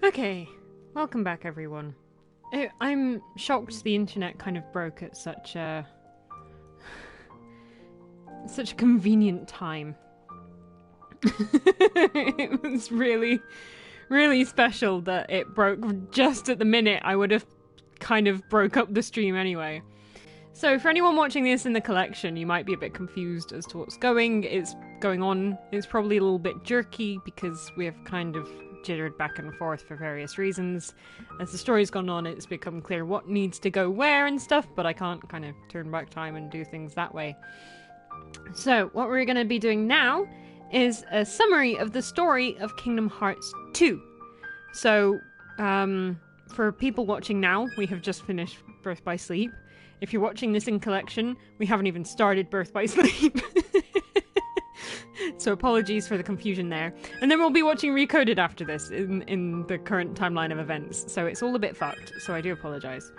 Okay, welcome back everyone. I'm shocked the internet kind of broke at such a convenient time. It was really, really special that it broke just at the minute I would have kind of broke up the stream anyway. So for anyone watching this in the collection, you might be a bit confused as to what's going on. It's probably a little bit jerky because we've kind of jittered back and forth for various reasons. As the story's gone on, it's become clear what needs to go where and stuff, but I can't kind of turn back time and do things that way. So what we're going to be doing now is a summary of the story of Kingdom Hearts 2. So, for people watching now, we have just finished Birth by Sleep. If you're watching this in collection, we haven't even started Birth by Sleep. So apologies for the confusion there. And then we'll be watching Recoded after this in the current timeline of events. So it's all a bit fucked, so I do apologize.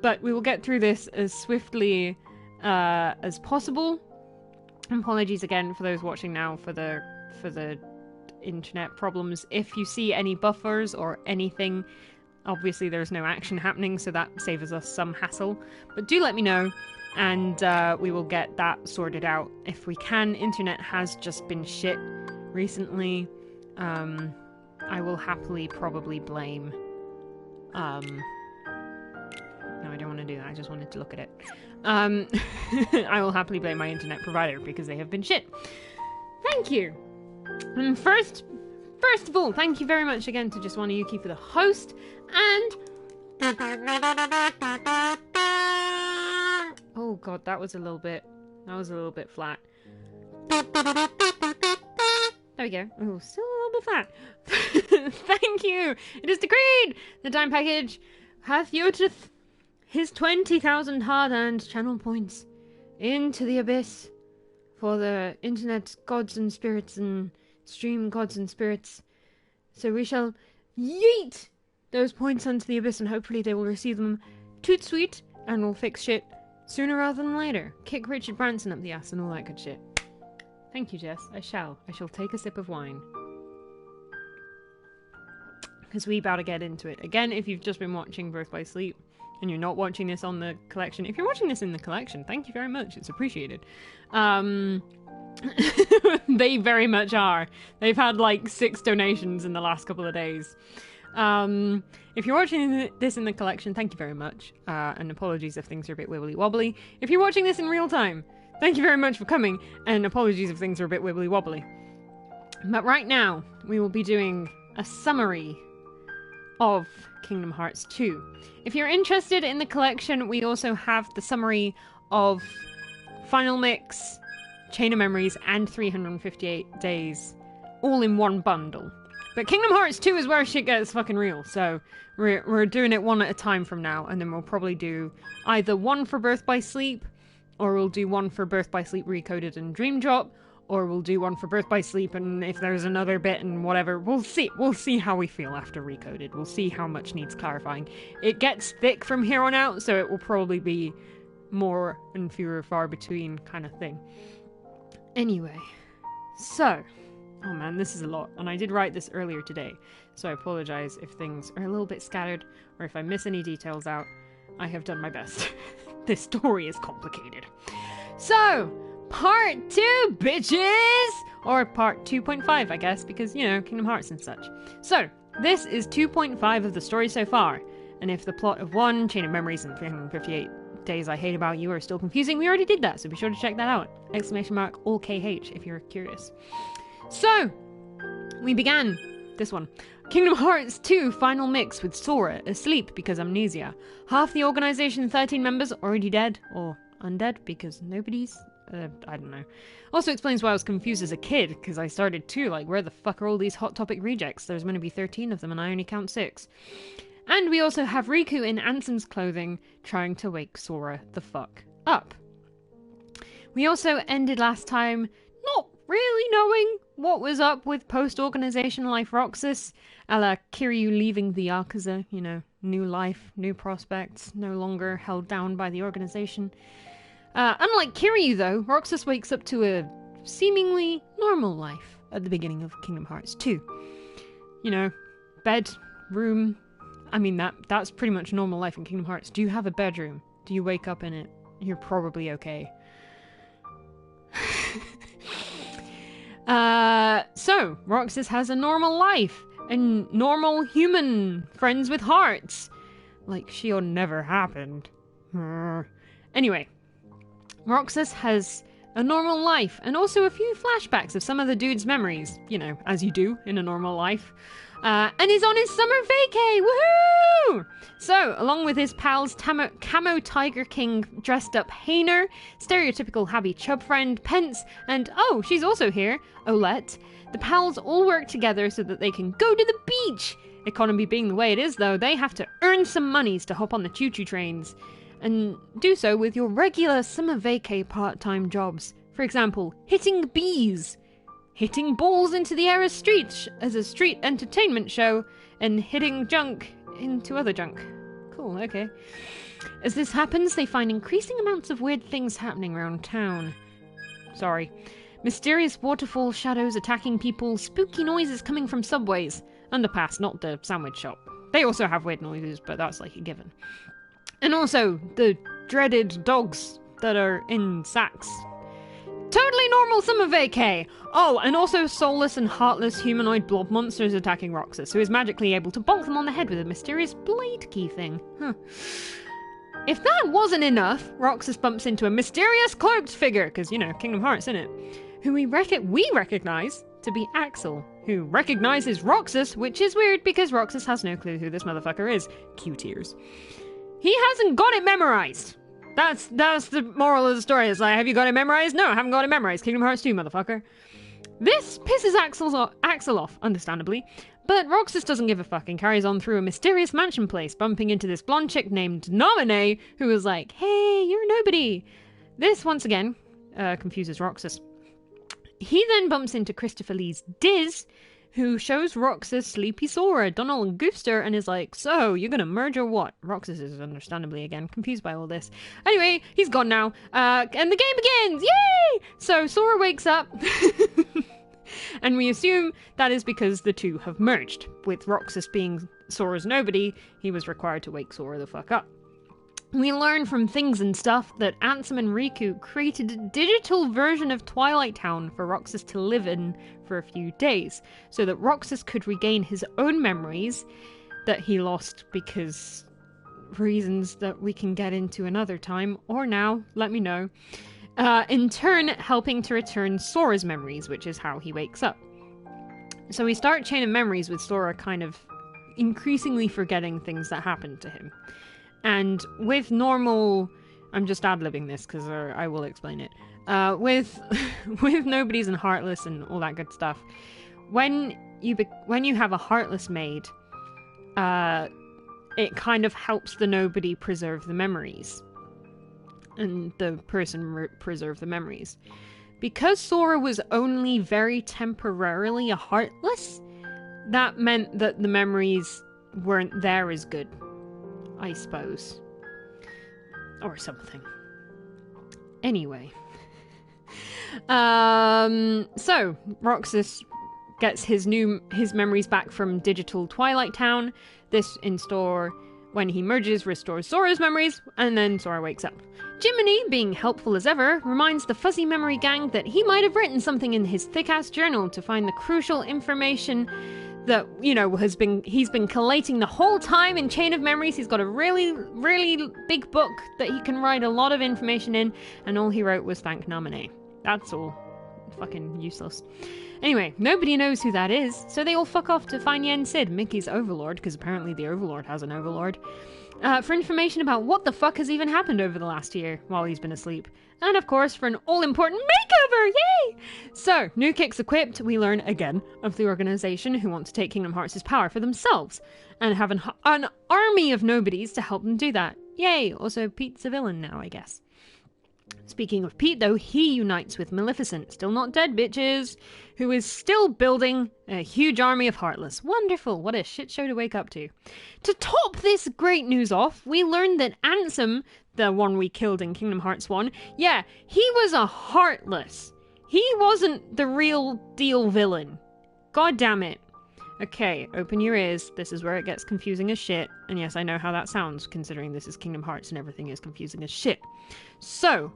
But we will get through this as swiftly as possible. Apologies again for those watching now for the internet problems. If you see any buffers or anything, obviously there's no action happening, so that saves us some hassle. But do let me know, and we will get that sorted out if we can. Internet has just been shit recently. I will happily probably blame... No, I don't want to do that. I just wanted to look at it. I will happily blame my internet provider because they have been shit. Thank you! And first of all, thank you very much again to Just One Yuki for the host, and... Oh god, that was a little bit flat. There we go. Oh, still a little bit flat. Thank you! It is decreed! The time package hath yoteth his 20,000 hard-earned channel points into the abyss for the internet gods and spirits and stream gods and spirits. So we shall yeet those points into the abyss, and hopefully they will receive them toot sweet and will fix shit sooner rather than later. Kick Richard Branson up the ass and all that good shit. Thank you, Jess. I shall take a sip of wine. Because we about to get into it. Again, if you've just been watching Birth by Sleep, and you're not watching this on the collection, if you're watching this in the collection, thank you very much, it's appreciated. They very much are. They've had like 6 donations in the last couple of days. If you're watching this in the collection, thank you very much, and apologies if things are a bit wibbly wobbly. If you're watching this in real time, thank you very much for coming, and apologies if things are a bit wibbly wobbly. But right now, we will be doing a summary of Kingdom Hearts 2. If you're interested in the collection, we also have the summary of Final Mix, Chain of Memories, and 358 Days, all in one bundle. But Kingdom Hearts 2 is where shit gets fucking real, so we're doing it one at a time from now, and then we'll probably do either one for Birth by Sleep, or we'll do one for Birth by Sleep Recoded and Dream Drop, or we'll do one for Birth by Sleep, and if there's another bit and whatever, we'll see how we feel after Recoded. We'll see how much needs clarifying. It gets thick from here on out, so it will probably be more and fewer far between kind of thing. Anyway, so, oh man, this is a lot, and I did write this earlier today, so I apologize if things are a little bit scattered, or if I miss any details out. I have done my best. This story is complicated. So, Part 2, bitches! Or Part 2.5, I guess, because, you know, Kingdom Hearts and such. So, this is 2.5 of the story so far, and if the plot of 1, Chain of Memories, and 358 Days I Hate About You are still confusing, we already did that, so be sure to check that out. Exclamation mark, all KH, if you're curious. So, we began this one. Kingdom Hearts 2 Final Mix with Sora asleep because amnesia. Half the organization, 13 members, already dead, or undead, because nobody's... I don't know. Also explains why I was confused as a kid, because I started too, like, where the fuck are all these Hot Topic rejects? There's going to be 13 of them, and I only count 6. And we also have Riku in Ansem's clothing, trying to wake Sora the fuck up. We also ended last time not really knowing what was up with post-organization life Roxas, a la Kiryu leaving the Yakuza, you know, new life, new prospects, no longer held down by the organization. Unlike Kiryu, though, Roxas wakes up to a seemingly normal life at the beginning of Kingdom Hearts 2. You know, bed, room. I mean, that's pretty much normal life in Kingdom Hearts. Do you have a bedroom? Do you wake up in it? You're probably okay. So, Roxas has a normal life. And normal human friends with hearts. Like, she'll never happened. Anyway, Roxas has a normal life, and also a few flashbacks of some of the dude's memories, you know, as you do in a normal life. And is on his summer vacay! Woohoo! So, along with his pals Camo Tiger King dressed up Hainer, stereotypical Happy Chub friend Pence, and oh, she's also here, Olette. The pals all work together so that they can go to the beach! Economy being the way it is, though, they have to earn some monies to hop on the choo-choo trains. And do so with your regular summer vacay part-time jobs. For example, hitting bees, hitting balls into the air as a street entertainment show, and hitting junk into other junk. Cool, okay. As this happens, they find increasing amounts of weird things happening around town. Sorry. Mysterious waterfall shadows attacking people, spooky noises coming from subways. Underpass, not the sandwich shop. They also have weird noises, but that's like a given. And also, the dreaded dogs that are in sacks. Totally normal summer vacay! Oh, and also soulless and heartless humanoid blob monsters attacking Roxas, who is magically able to bonk them on the head with a mysterious blade key thing. Huh. If that wasn't enough, Roxas bumps into a mysterious cloaked figure, because, you know, Kingdom Hearts, innit? Who we recognize to be Axel, who recognizes Roxas, which is weird because Roxas has no clue who this motherfucker is. Cue tears. He hasn't got it memorized. That's the moral of the story. It's like, have you got it memorized? No, I haven't got it memorized. Kingdom Hearts 2, motherfucker. This pisses Axel off, understandably, but Roxas doesn't give a fuck and carries on through a mysterious mansion place, bumping into this blonde chick named Nominee, who is like, hey, you're nobody. This, once again, confuses Roxas. He then bumps into Christopher Lee's Diz, who shows Roxas Sleepy Sora, Donald and Goofster, and is like, so, you're gonna merge or what? Roxas is understandably, again, confused by all this. Anyway, he's gone now, and the game begins! Yay! So, Sora wakes up, and we assume that is because the two have merged. With Roxas being Sora's nobody, he was required to wake Sora the fuck up. We learn from Things and Stuff that Ansem and Riku created a digital version of Twilight Town for Roxas to live in for a few days, so that Roxas could regain his own memories that he lost because reasons that we can get into another time, or now, let me know. In turn, helping to return Sora's memories, which is how he wakes up. So we start Chain of Memories with Sora kind of increasingly forgetting things that happened to him. And with normal... I'm just ad-libbing this because I will explain it. With Nobodies and Heartless and all that good stuff, when you have a Heartless maid, it kind of helps the Nobody preserve the memories. And the person preserve the memories. Because Sora was only very temporarily a Heartless, that meant that the memories weren't there as good. I suppose. Or something. Anyway. So, Roxas gets his memories back from digital Twilight Town. This in store when he merges restores Sora's memories, and then Sora wakes up. Jiminy, being helpful as ever, reminds the Fuzzy Memory Gang that he might have written something in his thick-ass journal to find the crucial information that, you know, he's been collating the whole time in Chain of Memories. He's got a really, really big book that he can write a lot of information in, and all he wrote was thank Nominee. That's all. Fucking useless. Anyway, nobody knows who that is, so they all fuck off to find Yen Sid, Mickey's overlord, because apparently the overlord has an overlord, for information about what the fuck has even happened over the last year while he's been asleep. And of course, for an all-important makeover! Yay! So, new kicks equipped, we learn again of the organization who want to take Kingdom Hearts' power for themselves, and have an army of nobodies to help them do that. Yay! Also, Pete's a villain now, I guess. Speaking of Pete, though, he unites with Maleficent, still not dead, bitches, who is still building a huge army of Heartless. Wonderful, what a shit show to wake up to. To top this great news off, we learned that Ansem, the one we killed in Kingdom Hearts 1, yeah, he was a Heartless. He wasn't the real deal villain. God damn it. Okay, open your ears. This is where it gets confusing as shit. And yes, I know how that sounds, considering this is Kingdom Hearts and everything is confusing as shit. So,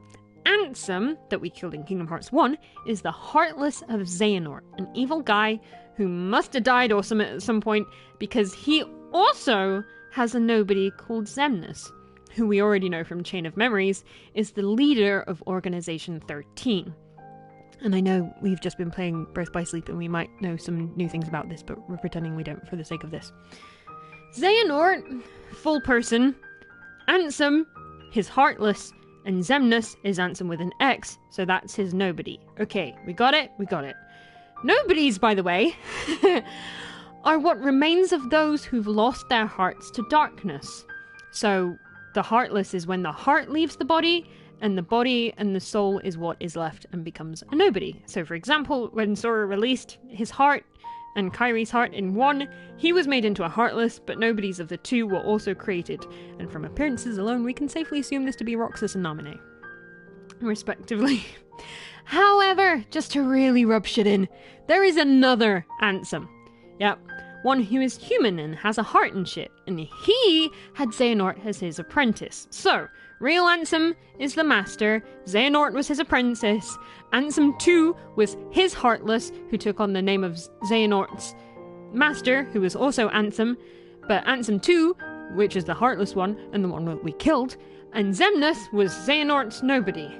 Ansem, that we killed in Kingdom Hearts 1, is the Heartless of Xehanort, an evil guy who must have died awesome at some point because he also has a nobody called Xemnas, who we already know from Chain of Memories is the leader of Organization 13. And I know we've just been playing Birth by Sleep and we might know some new things about this, but we're pretending we don't for the sake of this. Xehanort, full person. Ansem, his Heartless. And Xemnas is Ansem with an X, so that's his nobody. Okay, we got it? We got it. Nobodies, by the way, are what remains of those who've lost their hearts to darkness. So, the Heartless is when the heart leaves the body and the soul is what is left and becomes a nobody. So for example, when Sora released his heart and Kairi's heart in 1, he was made into a Heartless, but nobodies of the 2 were also created. And from appearances alone, we can safely assume this to be Roxas and Naminé, respectively. However, just to really rub shit in, there is another Ansem. Yep, one who is human and has a heart and shit, and he had Xehanort as his apprentice. So, real Ansem is the master, Xehanort was his apprentice, Ansem 2 was his Heartless, who took on the name of Xehanort's master, who was also Ansem, but Ansem 2, which is the Heartless one, and the one that we killed, and Xemnas was Xehanort's nobody.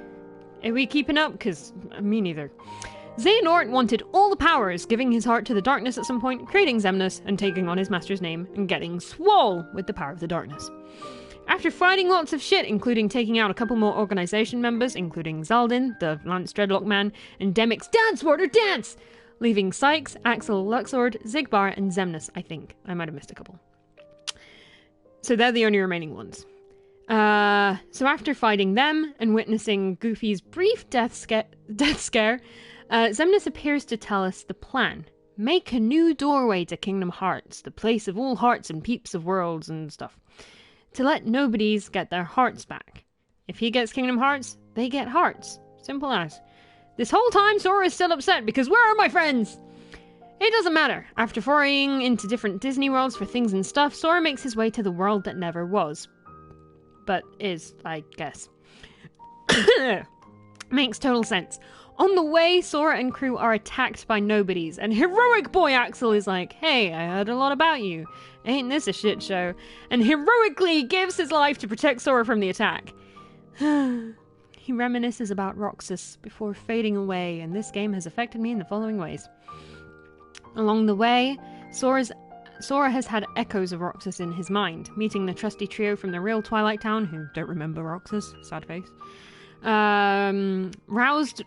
Are we keeping up? Because me neither. Xehanort wanted all the powers, giving his heart to the darkness at some point, creating Xemnas, and taking on his master's name, and getting swole with the power of the darkness. After fighting lots of shit, including taking out a couple more organization members, including Zaldin, the Lance Dreadlock Man, and Demyx Dance Water Dance, leaving Sykes, Axel, Luxord, Xigbar, and Xemnas, I think. I might have missed a couple. So they're the only remaining ones. So after fighting them and witnessing Goofy's brief death scare, Xemnas appears to tell us the plan. Make a new doorway to Kingdom Hearts, the place of all hearts and peeps of worlds and stuff. To let nobodies get their hearts back. If he gets Kingdom Hearts, they get hearts. Simple as. This whole time, Sora is still upset because where are my friends? It doesn't matter. After foraying into different Disney worlds for things and stuff, Sora makes his way to the world that never was. But is, I guess. Makes total sense. On the way, Sora and crew are attacked by nobodies, and heroic boy Axel is like, hey, I heard a lot about you. Ain't this a shit show? And heroically gives his life to protect Sora from the attack. He reminisces about Roxas before fading away, and this game has affected me in the following ways. Along the way, Sora has had echoes of Roxas in his mind, meeting the trusty trio from the real Twilight Town, who don't remember Roxas, sad face. Roused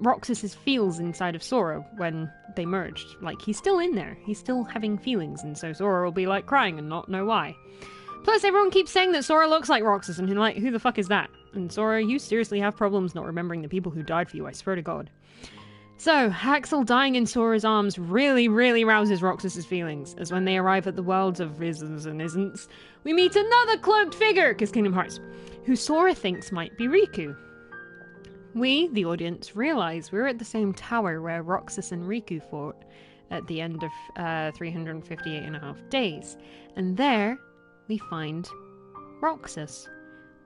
Roxas's feels inside of Sora when they merged. Like, he's still in there. He's still having feelings, and so Sora will be, like, crying and not know why. Plus, everyone keeps saying that Sora looks like Roxas, and like, who the fuck is that? And Sora, you seriously have problems not remembering the people who died for you, I swear to God. So, Axel dying in Sora's arms really, really rouses Roxas's feelings, as when they arrive at the worlds of isn't and isn'ts, we meet another cloaked figure, because Kingdom Hearts, who Sora thinks might be Riku. We, the audience, realise we're at the same tower where Roxas and Riku fought at the end of 358.5 days, and there we find Roxas,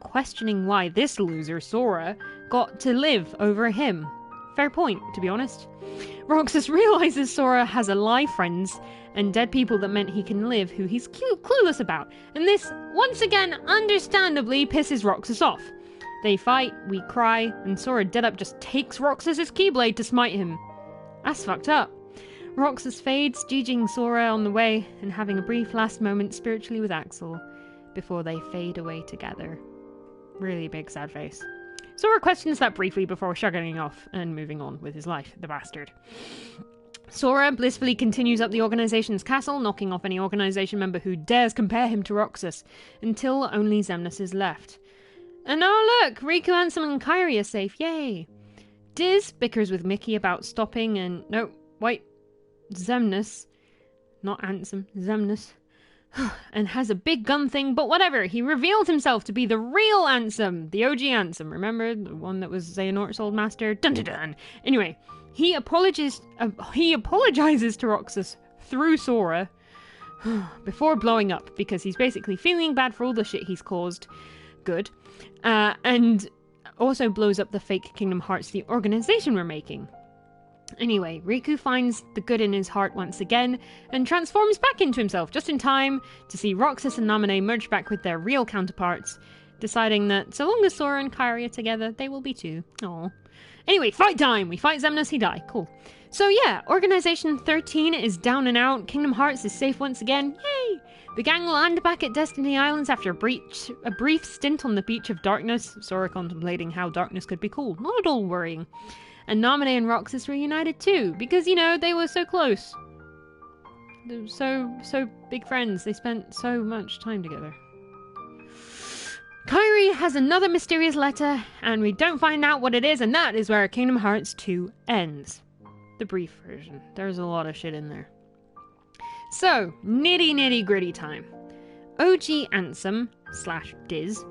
questioning why this loser, Sora, got to live over him. Fair point, to be honest. Roxas realises Sora has alive friends and dead people that meant he can live who he's clueless about, and this, once again, understandably pisses Roxas off. They fight, we cry, and Sora dead up just takes Roxas's Keyblade to smite him. That's fucked up. Roxas fades, GGing Sora on the way, and having a brief last moment spiritually with Axel, before they fade away together. Really big sad face. Sora questions that briefly before shrugging off and moving on with his life, the bastard. Sora blissfully continues up the organization's castle, knocking off any organization member who dares compare him to Roxas, until only Xemnas is left. And oh look, Riku, Ansem and Kairi are safe, yay! Diz bickers with Mickey about stopping and... no, wait. Xemnas. Not Ansem, Xemnas. And has a big gun thing, but whatever, he revealed himself to be the real Ansem, the OG Ansem, remember? The one that was Xehanort's old master? Dun dun dun! Anyway, he apologizes to Roxas through Sora before blowing up, because he's basically feeling bad for all the shit he's caused. Good. And also blows up the fake Kingdom Hearts, the organization we're making. Anyway, Riku finds the good in his heart once again and transforms back into himself just in time to see Roxas and Namine merge back with their real counterparts, deciding that so long as Sora and Kairi are together, they will be too. Aww. Anyway, fight time! We fight Xemnas, he die. Cool. So yeah, Organization 13 is down and out, Kingdom Hearts is safe once again. Yay! The gang will land back at Destiny Islands after a brief stint on the Beach of Darkness, Sora contemplating how darkness could be cool. Not at all worrying. And Namine and Roxas reunited too, because, you know, they were so close. They were so big friends. They spent so much time together. Kairi has another mysterious letter, and we don't find out what it is, and that is where Kingdom Hearts 2 ends. The brief version. There's a lot of shit in there. So, nitty gritty time. OG Ansem / Diz.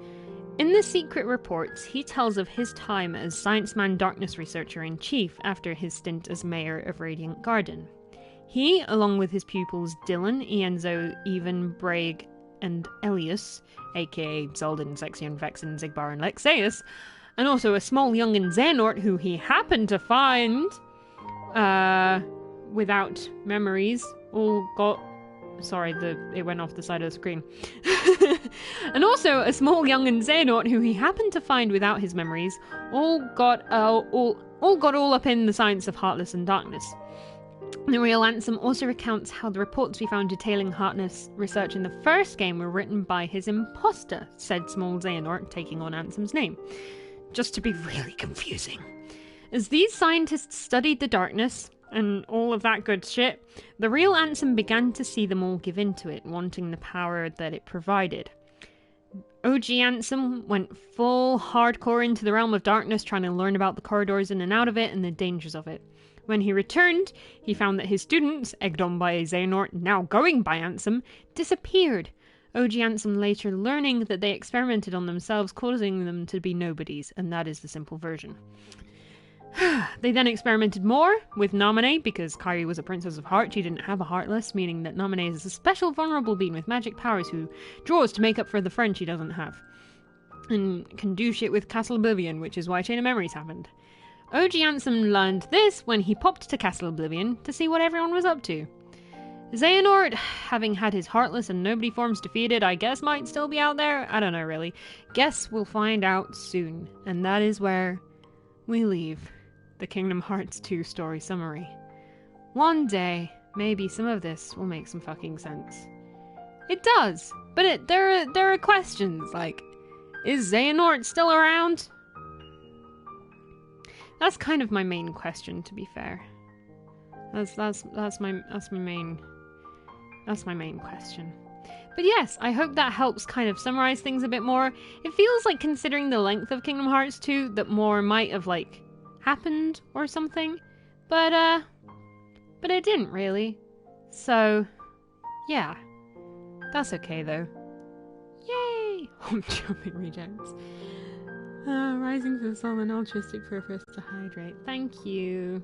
In the secret reports, he tells of his time as Science Man Darkness Researcher-in-Chief after his stint as Mayor of Radiant Garden. He, along with his pupils Dylan, Ienzo, Even, Braig, and Elias, aka Zeldin, Zexion, Vexen, Zigbar, and Lexaeus, and also a small youngin' Xehanort who he happened to find without memories, all got... Sorry, it went off the side of the screen. And also a small youngin' Xehanort who he happened to find without his memories, all got all up in the science of Heartless and Darkness. The real Ansem also recounts how the reports we found detailing Heartless research in the first game were written by his imposter, said small Xehanort, taking on Ansem's name. Just to be really confusing. As these scientists studied the darkness and all of that good shit, the real Ansem began to see them all give into it, wanting the power that it provided. OG Ansem went full hardcore into the realm of darkness, trying to learn about the corridors in and out of it and the dangers of it. When he returned, he found that his students, egged on by Xehanort, now going by Ansem, disappeared. OG Ansem later learning that they experimented on themselves, causing them to be nobodies, and that is the simple version. They then experimented more with Namine, because Kairi was a princess of heart, she didn't have a Heartless, meaning that Namine is a special vulnerable being with magic powers who draws to make up for the friend she doesn't have. And can do shit with Castle Oblivion, which is why Chain of Memories happened. OG Ansem learned this when he popped to Castle Oblivion to see what everyone was up to. Xehanort, having had his Heartless and Nobody forms defeated, I guess might still be out there? I don't know really. Guess we'll find out soon. And that is where we leave the Kingdom Hearts 2 story summary. One day, maybe some of this will make some fucking sense. It does, but there are questions like, is Xehanort still around? That's kind of my main question, to be fair. That's my main question. But yes, I hope that helps kind of summarize things a bit more. It feels like, considering the length of Kingdom Hearts 2, that more might have like happened or something, but it didn't really. So yeah, that's okay though. Yay! I'm jumping rejects. Rising to the soul and altruistic purpose to hydrate. Thank you.